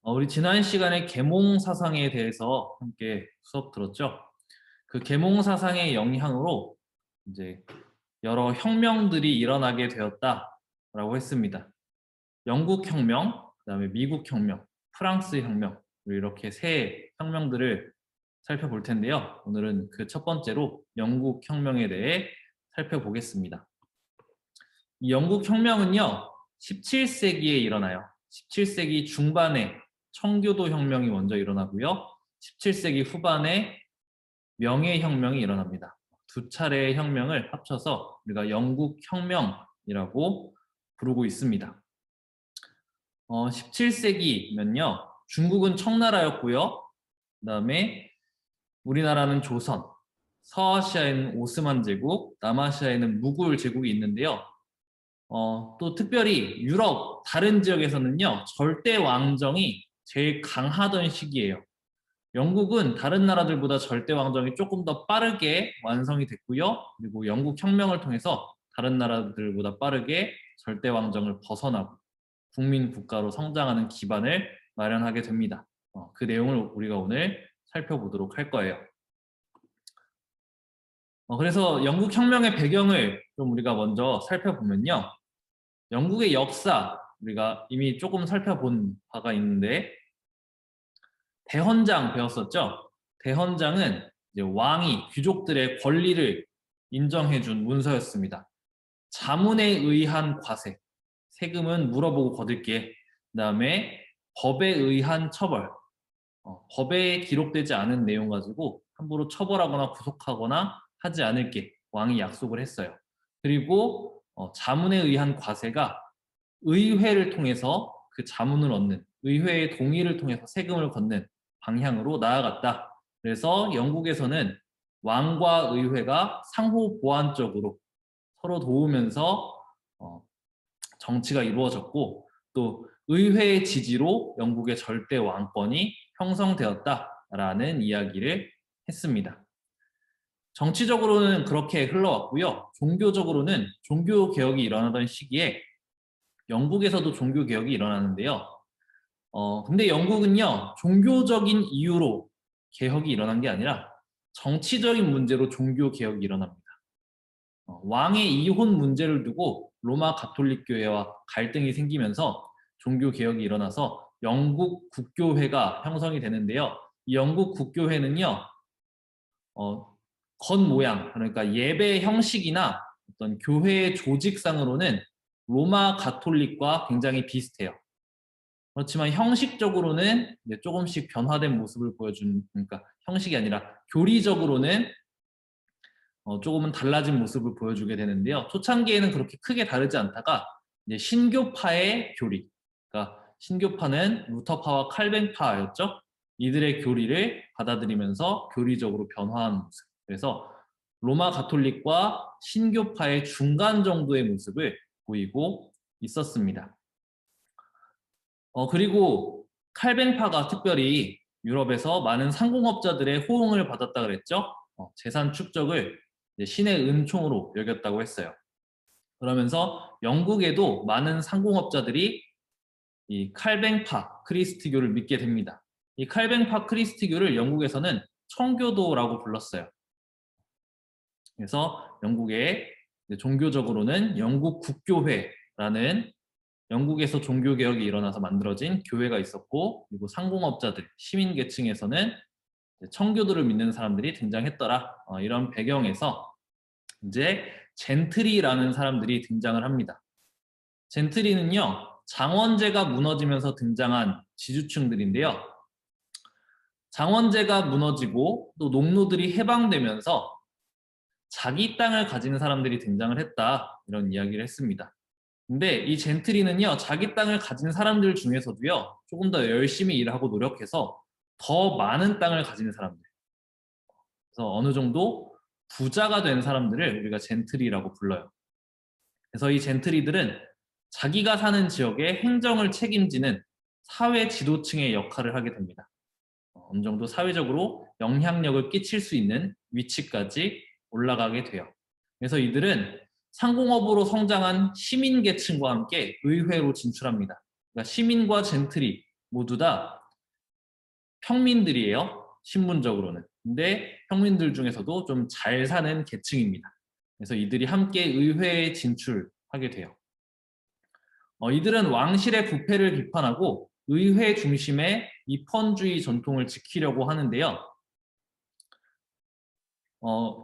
우리 지난 시간에 계몽 사상에 대해서 함께 수업 들었죠. 그 계몽 사상의 영향으로 이제 여러 혁명들이 일어나게 되었다라고 했습니다. 영국 혁명, 그다음에 미국 혁명, 프랑스 혁명, 이렇게 세 혁명들을 살펴볼 텐데요. 오늘은 그 첫 번째로 영국 혁명에 대해 살펴보겠습니다. 이 영국 혁명은요, 17세기에 일어나요. 17세기 중반에 청교도 혁명이 먼저 일어나고요. 17세기 후반에 명예혁명이 일어납니다. 두 차례의 혁명을 합쳐서 우리가 영국 혁명이라고 부르고 있습니다. 17세기면요. 중국은 청나라였고요. 그 다음에 우리나라는 조선, 서아시아에는 오스만 제국, 남아시아에는 무굴 제국이 있는데요. 또 특별히 유럽 다른 지역에서는요, 절대 왕정이 제일 강하던 시기예요. 영국은 다른 나라들보다 절대 왕정이 조금 더 빠르게 완성이 됐고요. 그리고 영국 혁명을 통해서 다른 나라들보다 빠르게 절대 왕정을 벗어나고 국민 국가로 성장하는 기반을 마련하게 됩니다. 그 내용을 우리가 오늘 살펴보도록 할 거예요. 그래서 영국 혁명의 배경을 좀 우리가 먼저 살펴보면요. 영국의 역사, 우리가 이미 조금 살펴본 바가 있는데, 대헌장 배웠었죠? 대헌장은 이제 왕이 귀족들의 권리를 인정해준 문서였습니다. 자문에 의한 과세, 세금은 물어보고 거둘게. 그 다음에 법에 의한 처벌, 법에 기록되지 않은 내용 가지고 함부로 처벌하거나 구속하거나 하지 않을게 왕이 약속을 했어요. 그리고 자문에 의한 과세가 의회를 통해서 그 자문을 얻는, 의회의 동의를 통해서 세금을 걷는 방향으로 나아갔다. 그래서 영국에서는 왕과 의회가 상호 보완적으로 서로 도우면서 정치가 이루어졌고, 또 의회의 지지로 영국의 절대 왕권이 형성되었다라는 이야기를 했습니다. 정치적으로는 그렇게 흘러왔고요. 종교적으로는 종교 개혁이 일어나던 시기에 영국에서도 종교 개혁이 일어나는데요. 근데 영국은요, 종교적인 이유로 개혁이 일어난 게 아니라 정치적인 문제로 종교 개혁이 일어납니다. 왕의 이혼 문제를 두고 로마 가톨릭 교회와 갈등이 생기면서 종교 개혁이 일어나서 영국 국교회가 형성이 되는데요. 이 영국 국교회는요, 겉모양, 그러니까 예배 형식이나 어떤 교회의 조직상으로는 로마 가톨릭과 굉장히 비슷해요. 그렇지만 형식적으로는 이제 조금씩 변화된 모습을 보여주는, 그러니까 형식이 아니라 교리적으로는 조금은 달라진 모습을 보여주게 되는데요. 초창기에는 그렇게 크게 다르지 않다가 이제 신교파의 교리, 그러니까 신교파는 루터파와 칼뱅파였죠. 이들의 교리를 받아들이면서 교리적으로 변화하는 모습. 그래서 로마 가톨릭과 신교파의 중간 정도의 모습을 보이고 있었습니다. 그리고 칼뱅파가 특별히 유럽에서 많은 상공업자들의 호응을 받았다 그랬죠. 재산 축적을 신의 은총으로 여겼다고 했어요. 그러면서 영국에도 많은 상공업자들이 이 칼뱅파 크리스트교를 믿게 됩니다. 이 칼뱅파 크리스트교를 영국에서는 청교도라고 불렀어요. 그래서 영국의 종교적으로는 영국 국교회라는 영국에서 종교개혁이 일어나서 만들어진 교회가 있었고, 그리고 상공업자들, 시민계층에서는 청교도를 믿는 사람들이 등장했더라. 이런 배경에서 이제 젠트리라는 사람들이 등장을 합니다. 젠트리는요, 장원제가 무너지면서 등장한 지주층들인데요. 장원제가 무너지고 또 농노들이 해방되면서 자기 땅을 가진 사람들이 등장을 했다. 이런 이야기를 했습니다. 근데 이 젠트리는요, 자기 땅을 가진 사람들 중에서도요, 조금 더 열심히 일하고 노력해서 더 많은 땅을 가진 사람들. 그래서 어느 정도 부자가 된 사람들을 우리가 젠트리라고 불러요. 그래서 이 젠트리들은 자기가 사는 지역의 행정을 책임지는 사회 지도층의 역할을 하게 됩니다. 어느 정도 사회적으로 영향력을 끼칠 수 있는 위치까지 올라가게 돼요. 그래서 이들은 상공업으로 성장한 시민계층과 함께 의회로 진출합니다. 그러니까 시민과 젠트리, 모두 다 평민들이에요. 신분적으로는. 근데 평민들 중에서도 좀 잘 사는 계층입니다. 그래서 이들이 함께 의회에 진출하게 돼요. 이들은 왕실의 부패를 비판하고 의회 중심의 입헌주의 전통을 지키려고 하는데요.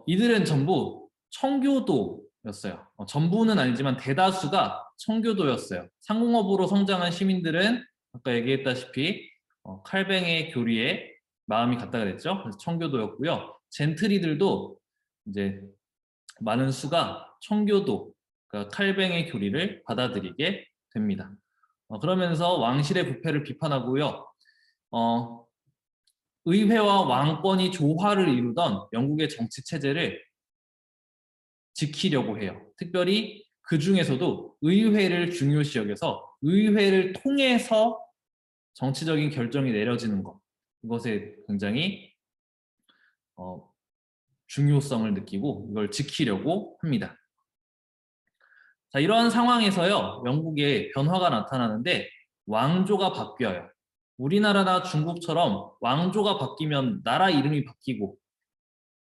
이들은 전부 청교도였어요. 전부는 아니지만 대다수가 청교도였어요. 상공업으로 성장한 시민들은 아까 얘기했다시피 칼뱅의 교리에 마음이 갔다가 됐죠. 그래서 청교도였고요. 젠트리들도 이제 많은 수가 청교도, 그러니까 칼뱅의 교리를 받아들이게 됩니다. 그러면서 왕실의 부패를 비판하고요. 의회와 왕권이 조화를 이루던 영국의 정치 체제를 지키려고 해요. 특별히 그 중에서도 의회를 중요시 여겨서 의회를 통해서 정치적인 결정이 내려지는 것, 이것에 굉장히 중요성을 느끼고 이걸 지키려고 합니다. 자, 이러한 상황에서요, 영국에 변화가 나타나는데 왕조가 바뀌어요. 우리나라나 중국처럼 왕조가 바뀌면 나라 이름이 바뀌고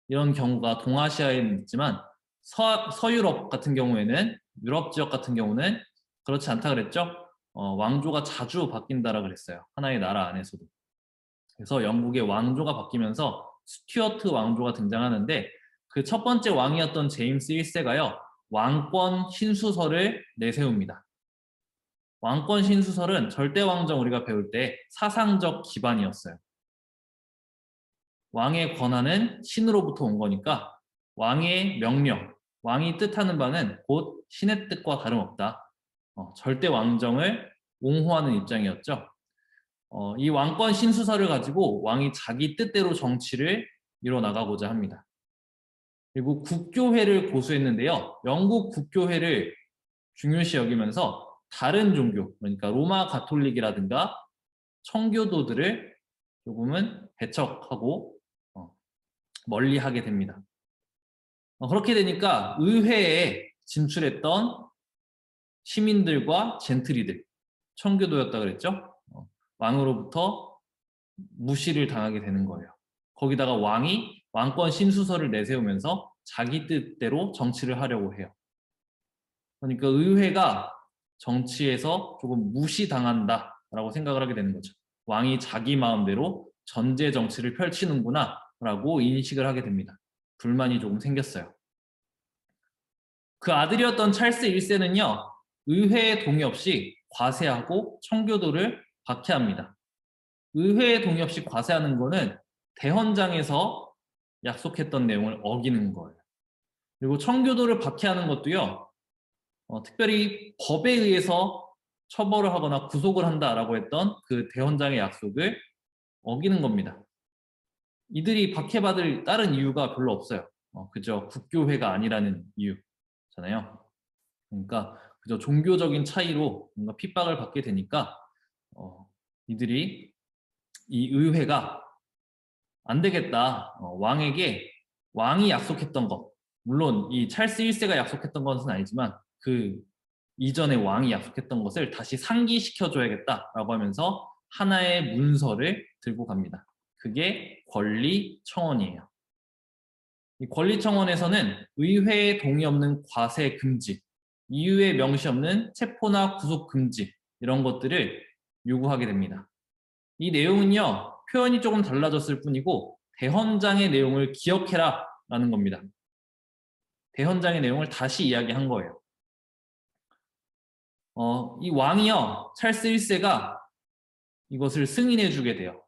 이런 경우가 동아시아에는 있지만 서유럽 같은 경우에는, 유럽 지역 같은 경우는 그렇지 않다 그랬죠. 왕조가 자주 바뀐다라 그랬어요. 하나의 나라 안에서도. 그래서 영국의 왕조가 바뀌면서 스튜어트 왕조가 등장하는데 그 첫 번째 왕이었던 제임스 1세가요. 왕권 신수설을 내세웁니다. 왕권 신수설은 절대왕정 우리가 배울 때 사상적 기반이었어요. 왕의 권한은 신으로부터 온 거니까 왕의 명령, 왕이 뜻하는 바는 곧 신의 뜻과 다름없다. 절대왕정을 옹호하는 입장이었죠. 이 왕권 신수설을 가지고 왕이 자기 뜻대로 정치를 이뤄나가고자 합니다. 그리고 국교회를 고수했는데요. 영국 국교회를 중요시 여기면서 다른 종교, 그러니까 로마 가톨릭이라든가 청교도들을 조금은 배척하고 멀리하게 됩니다. 그렇게 되니까 의회에 진출했던 시민들과 젠트리들, 청교도였다 그랬죠? 왕으로부터 무시를 당하게 되는 거예요. 거기다가 왕이 왕권 신수설을 내세우면서 자기 뜻대로 정치를 하려고 해요. 그러니까 의회가 정치에서 조금 무시당한다라고 생각을 하게 되는 거죠. 왕이 자기 마음대로 전제 정치를 펼치는구나 라고 인식을 하게 됩니다. 불만이 조금 생겼어요. 그 아들이었던 찰스 1세는요. 의회의 동의 없이 과세하고 청교도를 박해합니다. 의회의 동의 없이 과세하는 거는 대헌장에서 약속했던 내용을 어기는 거예요. 그리고 청교도를 박해하는 것도요. 특별히 법에 의해서 처벌을 하거나 구속을 한다라고 했던 그 대헌장의 약속을 어기는 겁니다. 이들이 박해받을 다른 이유가 별로 없어요. 그저 국교회가 아니라는 이유잖아요. 그러니까 그저 종교적인 차이로 뭔가 핍박을 받게 되니까 이들이 이 의회가 안 되겠다. 왕이 약속했던 것, 물론 이 찰스 1세가 약속했던 것은 아니지만 그 이전에 왕이 약속했던 것을 다시 상기시켜줘야겠다라고 하면서 하나의 문서를 들고 갑니다. 그게 권리청원이에요. 이 권리청원에서는 의회에 동의 없는 과세 금지, 이유에 명시 없는 체포나 구속 금지 이런 것들을 요구하게 됩니다. 이 내용은요. 표현이 조금 달라졌을 뿐이고 대헌장의 내용을 기억해라 라는 겁니다. 대헌장의 내용을 다시 이야기한 거예요. 이 왕이요. 찰스 1세가 이것을 승인해 주게 돼요.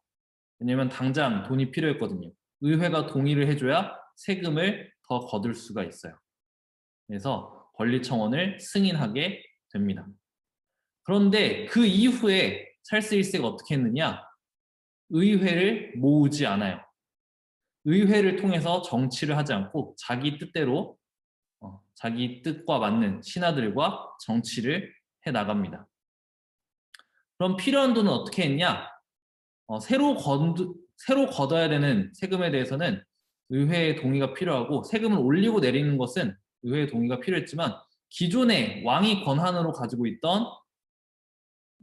왜냐면 당장 돈이 필요했거든요. 의회가 동의를 해줘야 세금을 더 거둘 수가 있어요. 그래서 권리청원을 승인하게 됩니다. 그런데 그 이후에 찰스 1세가 어떻게 했느냐? 의회를 모으지 않아요. 의회를 통해서 정치를 하지 않고 자기 뜻대로 자기 뜻과 맞는 신하들과 정치를 해나갑니다. 그럼 필요한 돈은 어떻게 했냐? 새로 걷어야 되는 세금에 대해서는 의회의 동의가 필요하고 세금을 올리고 내리는 것은 의회의 동의가 필요했지만 기존에 왕이 권한으로 가지고 있던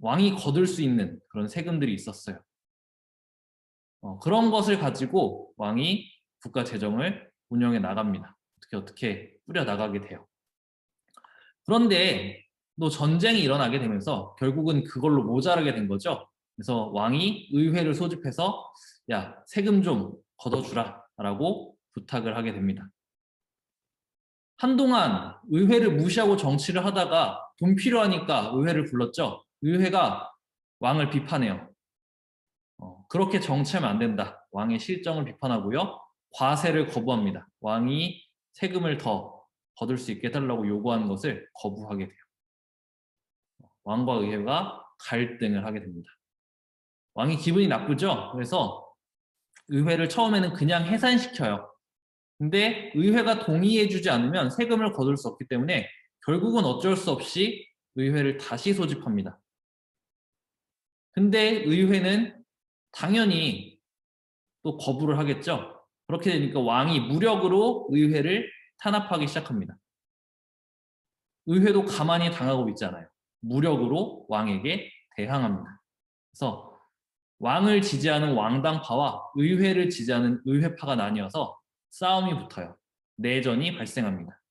왕이 거둘 수 있는 그런 세금들이 있었어요. 그런 것을 가지고 왕이 국가 재정을 운영해 나갑니다. 어떻게 뿌려 나가게 돼요. 그런데 또 전쟁이 일어나게 되면서 결국은 그걸로 모자라게 된 거죠. 그래서 왕이 의회를 소집해서 야, 세금 좀 걷어주라 라고 부탁을 하게 됩니다. 한동안 의회를 무시하고 정치를 하다가 돈 필요하니까 의회를 불렀죠. 의회가 왕을 비판해요. 그렇게 정치하면 안 된다. 왕의 실정을 비판하고요. 과세를 거부합니다. 왕이 세금을 더 거둘 수 있게 해달라고 요구하는 것을 거부하게 돼요. 왕과 의회가 갈등을 하게 됩니다. 왕이 기분이 나쁘죠? 그래서 의회를 처음에는 그냥 해산시켜요. 근데 의회가 동의해주지 않으면 세금을 거둘 수 없기 때문에 결국은 어쩔 수 없이 의회를 다시 소집합니다. 근데 의회는 당연히 또 거부를 하겠죠. 그렇게 되니까 왕이 무력으로 의회를 탄압하기 시작합니다. 의회도 가만히 당하고 있잖아요. 무력으로 왕에게 대항합니다. 그래서 왕을 지지하는 왕당파와 의회를 지지하는 의회파가 나뉘어서 싸움이 붙어요. 내전이 발생합니다.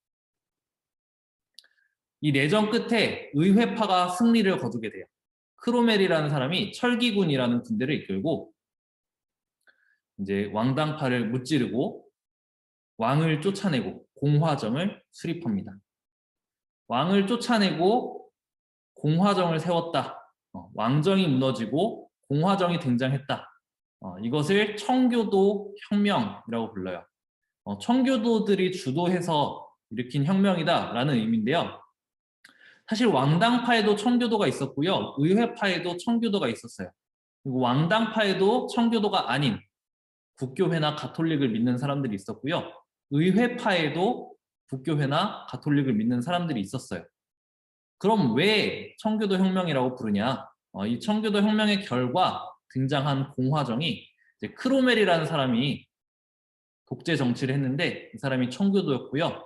이 내전 끝에 의회파가 승리를 거두게 돼요. 크로멜이라는 사람이 철기군이라는 군대를 이끌고 이제 왕당파를 무찌르고 왕을 쫓아내고 공화정을 수립합니다. 왕을 쫓아내고 공화정을 세웠다. 왕정이 무너지고 공화정이 등장했다. 이것을 청교도 혁명이라고 불러요. 청교도들이 주도해서 일으킨 혁명이다라는 의미인데요. 사실 왕당파에도 청교도가 있었고요. 의회파에도 청교도가 있었어요. 그리고 왕당파에도 청교도가 아닌 국교회나 가톨릭을 믿는 사람들이 있었고요. 의회파에도 국교회나 가톨릭을 믿는 사람들이 있었어요. 그럼 왜 청교도 혁명이라고 부르냐? 이 청교도 혁명의 결과 등장한 공화정이 이제 크로멜이라는 사람이 독재 정치를 했는데 이 사람이 청교도였고요.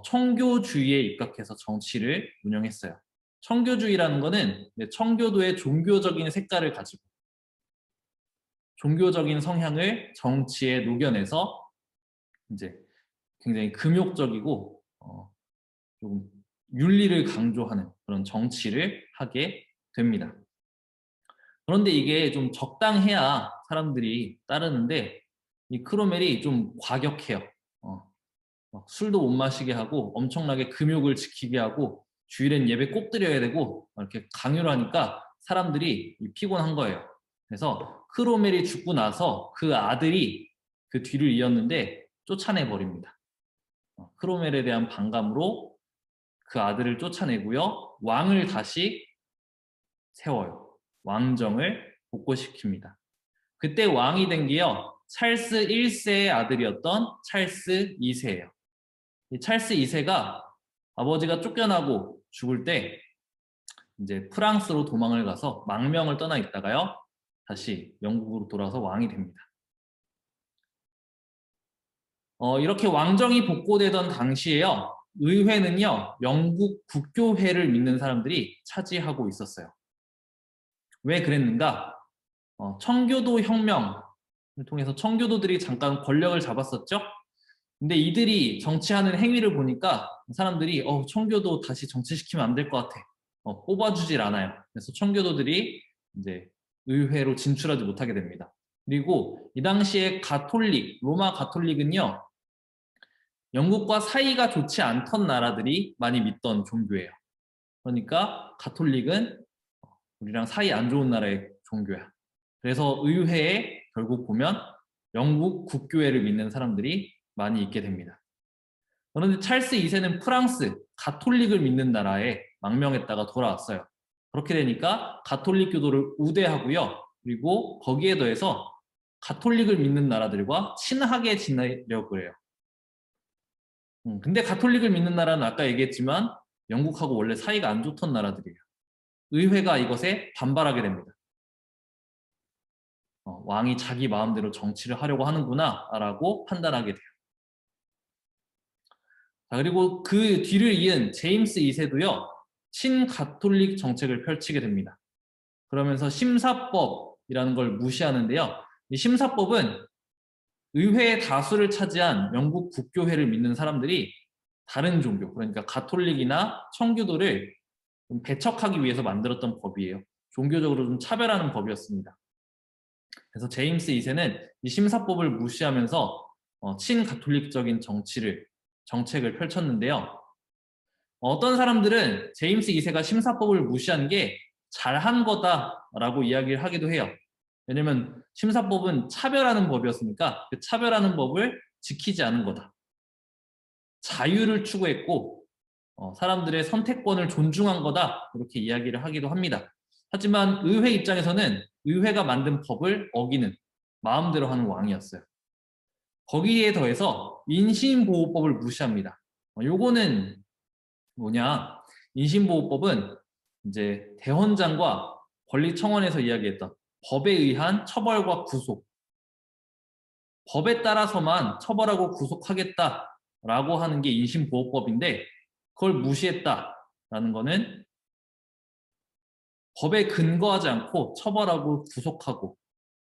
청교주의에 입각해서 정치를 운영했어요. 청교주의라는 거는 청교도의 종교적인 색깔을 가지고 종교적인 성향을 정치에 녹여내서 이제 굉장히 금욕적이고 좀 윤리를 강조하는 그런 정치를 하게 됩니다. 그런데 이게 좀 적당해야 사람들이 따르는데 이 크로멜이 좀 과격해요. 술도 못 마시게 하고 엄청나게 금욕을 지키게 하고 주일엔 예배 꼭 드려야 되고 이렇게 강요를 하니까 사람들이 피곤한 거예요. 그래서 크로멜이 죽고 나서 그 아들이 그 뒤를 이었는데 쫓아내 버립니다. 크로멜에 대한 반감으로 그 아들을 쫓아내고요. 왕을 다시 세워요. 왕정을 복고시킵니다. 그때 왕이 된 게요. 찰스 1세의 아들이었던 찰스 2세예요. 이 찰스 2세가 아버지가 쫓겨나고 죽을 때 이제 프랑스로 도망을 가서 망명을 떠나 있다가요. 다시 영국으로 돌아와서 왕이 됩니다. 이렇게 왕정이 복고되던 당시에요. 의회는요. 영국 국교회를 믿는 사람들이 차지하고 있었어요. 왜 그랬는가? 청교도 혁명을 통해서 청교도들이 잠깐 권력을 잡았었죠. 근데 이들이 정치하는 행위를 보니까 사람들이 청교도 다시 정치시키면 안 될 것 같아. 뽑아주질 않아요. 그래서 청교도들이 이제 의회로 진출하지 못하게 됩니다. 그리고 이 당시에 가톨릭, 로마 가톨릭은요. 영국과 사이가 좋지 않던 나라들이 많이 믿던 종교예요. 그러니까 가톨릭은 우리랑 사이 안 좋은 나라의 종교야. 그래서 의회에 결국 보면 영국 국교회를 믿는 사람들이 많이 있게 됩니다. 그런데 찰스 2세는 프랑스 가톨릭을 믿는 나라에 망명했다가 돌아왔어요. 그렇게 되니까 가톨릭 교도를 우대하고요. 그리고 거기에 더해서 가톨릭을 믿는 나라들과 친하게 지내려고 해요. 근데 가톨릭을 믿는 나라는 아까 얘기했지만 영국하고 원래 사이가 안 좋던 나라들이에요. 의회가 이것에 반발하게 됩니다. 왕이 자기 마음대로 정치를 하려고 하는구나 라고 판단하게 돼요. 자, 그리고 그 뒤를 이은 제임스 2세도요. 친가톨릭 정책을 펼치게 됩니다. 그러면서 심사법이라는 걸 무시하는데요. 이 심사법은 의회의 다수를 차지한 영국 국교회를 믿는 사람들이 다른 종교, 그러니까 가톨릭이나 청교도를 좀 배척하기 위해서 만들었던 법이에요. 종교적으로 좀 차별하는 법이었습니다. 그래서 제임스 2세는 이 심사법을 무시하면서 친가톨릭적인 정책을 펼쳤는데요. 어떤 사람들은 제임스 2세가 심사법을 무시한 게 잘한 거다라고 이야기를 하기도 해요. 왜냐면 심사법은 차별하는 법이었으니까 그 차별하는 법을 지키지 않은 거다. 자유를 추구했고 사람들의 선택권을 존중한 거다. 이렇게 이야기를 하기도 합니다. 하지만 의회 입장에서는 의회가 만든 법을 어기는 마음대로 하는 왕이었어요. 거기에 더해서 인신보호법을 무시합니다. 요거는 뭐냐? 인신보호법은 이제 대헌장과 권리청원에서 이야기했던 법에 의한 처벌과 구속, 법에 따라서만 처벌하고 구속하겠다라고 하는 게 인신보호법인데 그걸 무시했다라는 거는 법에 근거하지 않고 처벌하고 구속하고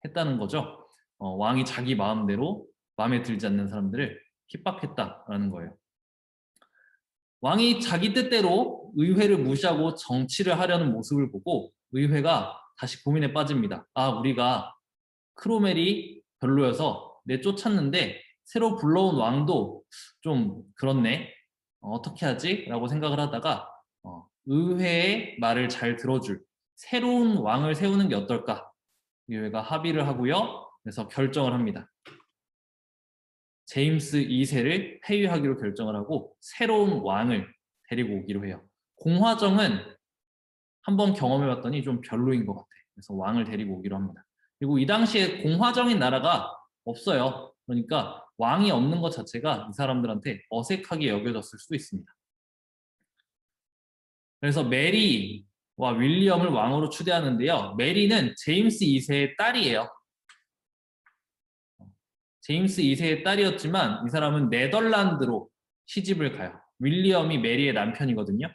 했다는 거죠. 왕이 자기 마음대로 마음에 들지 않는 사람들을 핍박했다라는 거예요. 왕이 자기 뜻대로 의회를 무시하고 정치를 하려는 모습을 보고 의회가 다시 고민에 빠집니다. 아, 우리가 크로멜이 별로여서 내쫓았는데 새로 불러온 왕도 좀 그렇네. 어떻게 하지? 라고 생각을 하다가 의회의 말을 잘 들어줄 새로운 왕을 세우는 게 어떨까? 의회가 합의를 하고요. 그래서 결정을 합니다. 제임스 2세를 폐위하기로 결정을 하고 새로운 왕을 데리고 오기로 해요. 공화정은 한번 경험해봤더니 좀 별로인 것 같아. 그래서 왕을 데리고 오기로 합니다. 그리고 이 당시에 공화정인 나라가 없어요. 그러니까 왕이 없는 것 자체가 이 사람들한테 어색하게 여겨졌을 수도 있습니다. 그래서 메리와 윌리엄을 왕으로 추대하는데요. 메리는 제임스 2세의 딸이에요. 제임스 2세의 딸이었지만 이 사람은 네덜란드로 시집을 가요. 윌리엄이 메리의 남편이거든요.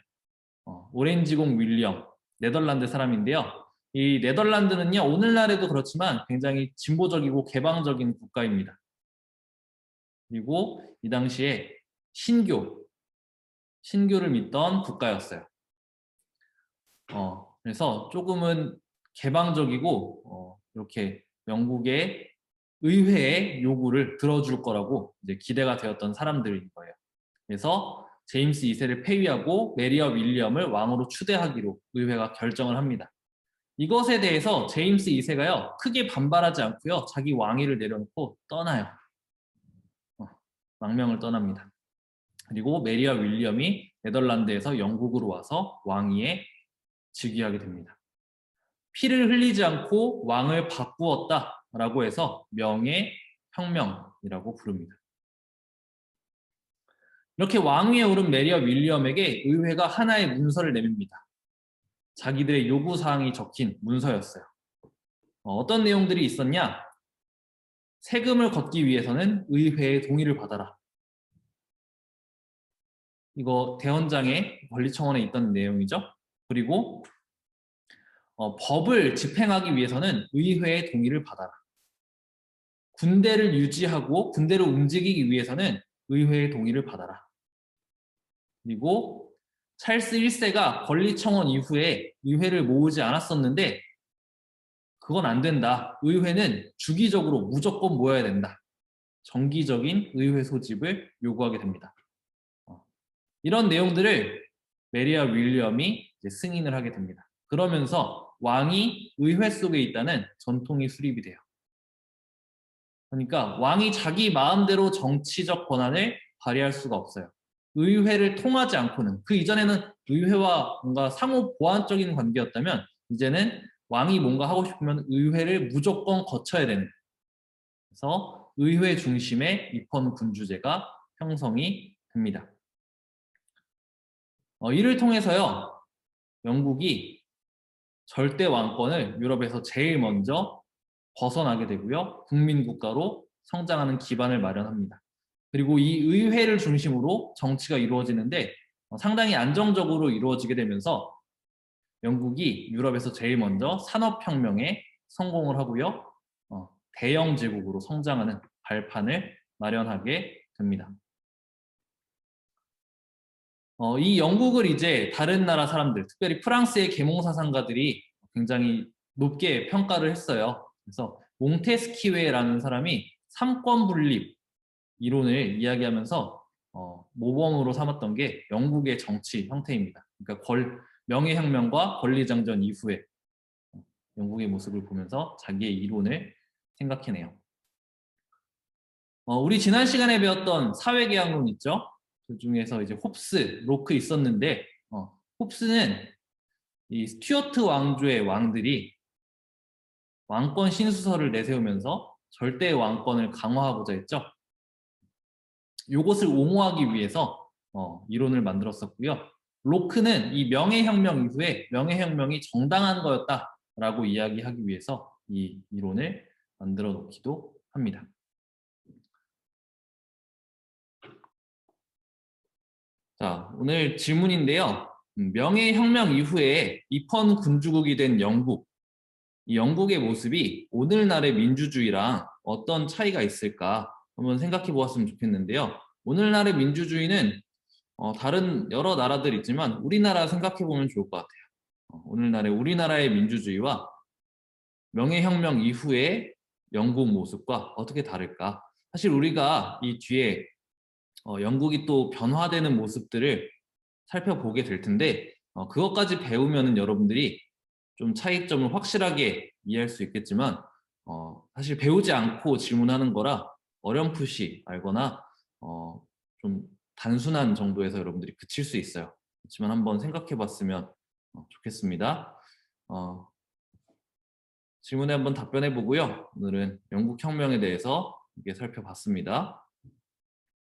오렌지공 윌리엄, 네덜란드 사람인데요. 이 네덜란드는요, 오늘날에도 그렇지만 굉장히 진보적이고 개방적인 국가입니다. 그리고 이 당시에 신교를 믿던 국가였어요. 그래서 조금은 개방적이고 이렇게 영국의 의회의 요구를 들어줄 거라고 이제 기대가 되었던 사람들인 거예요. 그래서 제임스 2세를 폐위하고 메리와 윌리엄을 왕으로 추대하기로 의회가 결정을 합니다. 이것에 대해서 제임스 2세가요 크게 반발하지 않고요 자기 왕위를 내려놓고 떠나요. 망명을 떠납니다. 그리고 메리와 윌리엄이 네덜란드에서 영국으로 와서 왕위에 즉위하게 됩니다. 피를 흘리지 않고 왕을 바꾸었다라고 해서 명예혁명이라고 부릅니다. 이렇게 왕위에 오른 메리와 윌리엄에게 의회가 하나의 문서를 내밉니다. 자기들의 요구사항이 적힌 문서였어요. 어떤 내용들이 있었냐? 세금을 걷기 위해서는 의회의 동의를 받아라. 이거 대헌장의 권리청원에 있던 내용이죠. 그리고 법을 집행하기 위해서는 의회의 동의를 받아라. 군대를 유지하고 군대를 움직이기 위해서는 의회의 동의를 받아라. 그리고 찰스 1세가 권리청원 이후에 의회를 모으지 않았었는데 그건 안 된다. 의회는 주기적으로 무조건 모여야 된다. 정기적인 의회 소집을 요구하게 됩니다. 이런 내용들을 메리와 윌리엄이 이제 승인을 하게 됩니다. 그러면서 왕이 의회 속에 있다는 전통이 수립이 돼요. 그러니까 왕이 자기 마음대로 정치적 권한을 발휘할 수가 없어요. 의회를 통하지 않고는, 그 이전에는 의회와 뭔가 상호 보완적인 관계였다면 이제는 왕이 뭔가 하고 싶으면 의회를 무조건 거쳐야 되는, 그래서 의회 중심의 입헌 군주제가 형성이 됩니다. 이를 통해서요 영국이 절대 왕권을 유럽에서 제일 먼저 벗어나게 되고요 국민국가로 성장하는 기반을 마련합니다. 그리고 이 의회를 중심으로 정치가 이루어지는데 상당히 안정적으로 이루어지게 되면서 영국이 유럽에서 제일 먼저 산업혁명에 성공을 하고요. 대영 제국으로 성장하는 발판을 마련하게 됩니다. 이 영국을 이제 다른 나라 사람들, 특별히 프랑스의 계몽사상가들이 굉장히 높게 평가를 했어요. 그래서 몽테스키웨라는 사람이 삼권 분립 이론을 이야기하면서 모범으로 삼았던 게 영국의 정치 형태입니다. 그러니까 명예혁명과 권리장전 이후에 영국의 모습을 보면서 자기의 이론을 생각해내요. 우리 지난 시간에 배웠던 사회계약론 있죠? 그 중에서 이제 홉스, 로크 있었는데 홉스는 이 스튜어트 왕조의 왕들이 왕권 신수설을 내세우면서 절대 왕권을 강화하고자 했죠. 이것을 옹호하기 위해서 이론을 만들었었고요. 로크는 이 명예혁명 이후에 명예혁명이 정당한 거였다라고 이야기하기 위해서 이 이론을 만들어 놓기도 합니다. 자, 오늘 질문인데요. 명예혁명 이후에 입헌 군주국이 된 영국, 이 영국의 모습이 오늘날의 민주주의랑 어떤 차이가 있을까 한번 생각해 보았으면 좋겠는데요. 오늘날의 민주주의는 다른 여러 나라들 있지만 우리나라 생각해 보면 좋을 것 같아요. 오늘날의 우리나라의 민주주의와 명예혁명 이후의 영국 모습과 어떻게 다를까? 사실 우리가 이 뒤에 영국이 또 변화되는 모습들을 살펴보게 될 텐데 그것까지 배우면은 여러분들이 좀 차이점을 확실하게 이해할 수 있겠지만 사실 배우지 않고 질문하는 거라 어렴풋이 알거나 좀 단순한 정도에서 여러분들이 그칠 수 있어요. 그렇지만 한번 생각해 봤으면 좋겠습니다. 질문에 한번 답변해 보고요. 오늘은 영국 혁명에 대해서 이렇게 살펴봤습니다.